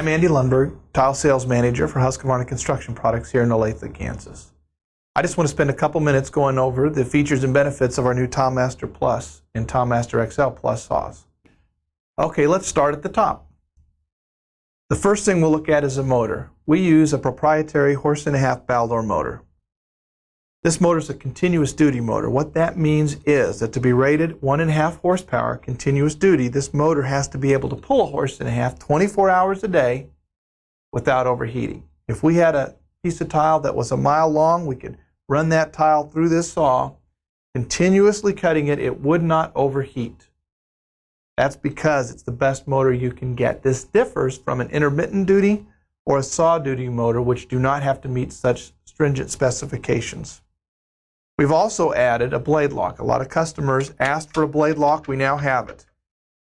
I'm Andy Lundberg, Tile Sales Manager for Husqvarna Construction Products here in Olathe, Kansas. I just want to spend a couple minutes going over the features and benefits of our new Tilematic Plus and Tilematic XL Plus saws. Okay, let's start at the top. The first thing we'll look at is a motor. We use a proprietary 1.5-horse Baldor motor. This motor is a continuous duty motor. What that means is that to be rated 1.5 horsepower continuous duty, this motor has to be able to pull 1.5 horses 24 hours a day without overheating. If we had a piece of tile that was a mile long, we could run that tile through this saw, continuously cutting it. It would not overheat. That's because it's the best motor you can get. This differs from an intermittent duty or a saw duty motor, which do not have to meet such stringent specifications. We've also added a blade lock. A lot of customers asked for a blade lock. We now have it.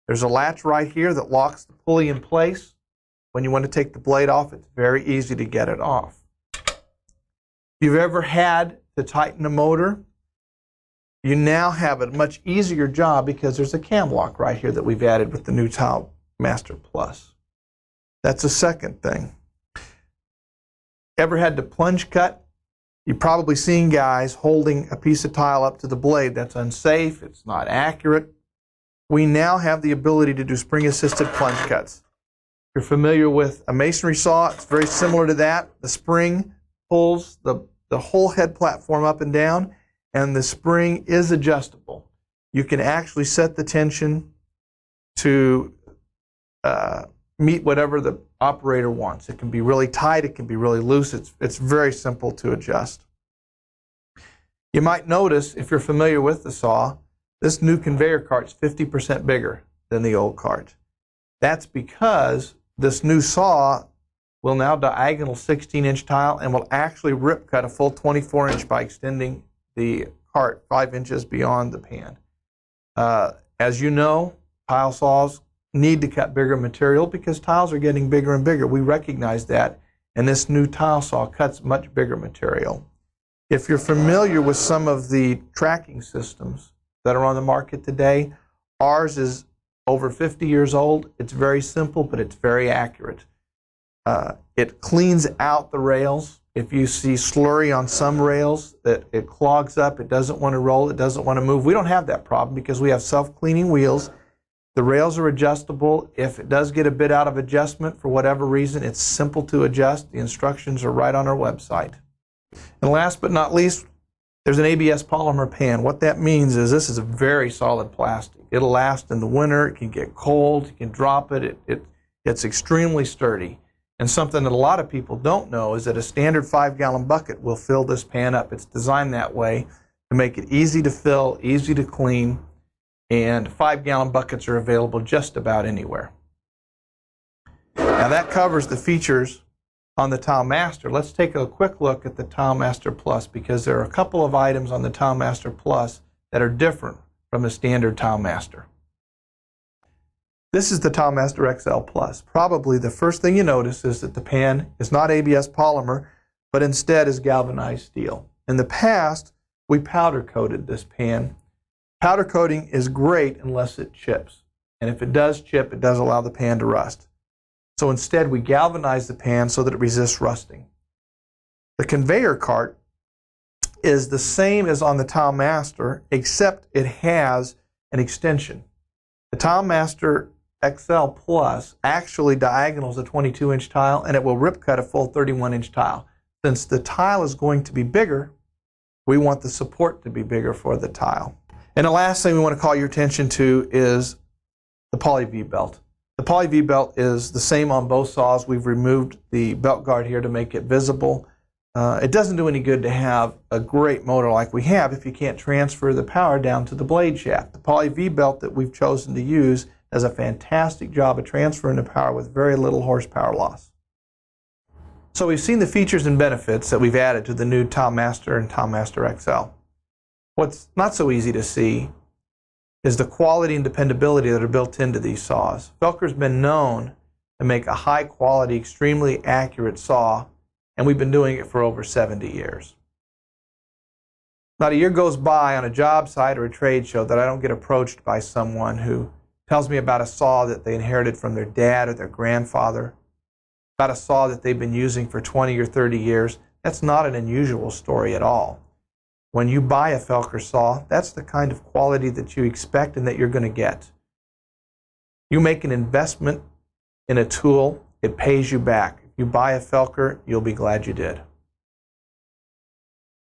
There's a latch right here that locks the pulley in place. When you want to take the blade off, it's very easy to get it off. If you've ever had to tighten a motor, you now have a much easier job because there's a cam lock right here that we've added with the new Tilematic Plus. That's the second thing. Ever had to plunge cut? You've probably seen guys holding a piece of tile up to the blade. That's unsafe. It's not accurate. We now have the ability to do spring-assisted plunge cuts. If you're familiar with a masonry saw, it's very similar to that. The spring pulls the whole head platform up and down, and the spring is adjustable. You can actually set the tension to meet whatever the operator wants. It can be really tight, it can be really loose. It's very simple to adjust. You might notice, if you're familiar with the saw, this new conveyor cart is 50% bigger than the old cart. That's because this new saw will now diagonal 16-inch tile and will actually rip cut a full 24-inch by extending the cart 5 inches beyond the pan. As you know, tile saws need to cut bigger material because tiles are getting bigger and bigger. We recognize that, and this new tile saw cuts much bigger material. If you're familiar with some of the tracking systems that are on the market today, ours is over 50 years old. It's very simple, but it's very accurate. It cleans out the rails. If you see slurry on some rails, that it clogs up, it doesn't want to roll, it doesn't want to move. We don't have that problem because we have self-cleaning wheels. The rails are adjustable. If it does get a bit out of adjustment for whatever reason, it's simple to adjust. The instructions are right on our website. And last but not least, there's an ABS Polymer Pen. What that means is this is a very solid plastic. It'll last in the winter. It can get cold. You can drop it. It's extremely sturdy. And something that a lot of people don't know is that a standard 5-gallon bucket will fill this pan up. It's designed that way to make it easy to fill, easy to clean, and 5-gallon buckets are available just about anywhere. Now that covers the features on the Tilematic. Let's take a quick look at the Tilematic Plus because there are a couple of items on the Tilematic Plus that are different from the standard Tilematic. This is the Tilematic XL Plus. Probably the first thing you notice is that the pan is not ABS polymer, but instead is galvanized steel. In the past, we powder coated this pan. Powder coating is great unless it chips. And if it does chip, it does allow the pan to rust. So instead, we galvanize the pan so that it resists rusting. The conveyor cart is the same as on the Tilematic, except it has an extension. The Tilematic XL Plus actually diagonals a 22-inch tile, and it will rip cut a full 31-inch tile. Since the tile is going to be bigger, we want the support to be bigger for the tile. And the last thing we want to call your attention to is the Polyb Belt. The Polyb Belt is the same on both saws. We've removed the belt guard here to make it visible. It doesn't do any good to have a great motor like we have if you can't transfer the power down to the blade shaft. The Polyb Belt that we've chosen to use does a fantastic job of transferring the power with very little horsepower loss. So we've seen the features and benefits that we've added to the new Tilematic and Tilematic XL. What's not so easy to see is the quality and dependability that are built into these saws. Felker's been known to make a high quality, extremely accurate saw, and we've been doing it for over 70 years. Not a year goes by on a job site or a trade show that I don't get approached by someone who tells me about a saw that they inherited from their dad or their grandfather, got a saw that they've been using for 20 or 30 years. That's not an unusual story at all. When you buy a Felker saw, that's the kind of quality that you expect and that you're going to get. You make an investment in a tool, it pays you back. If you buy a Felker, you'll be glad you did.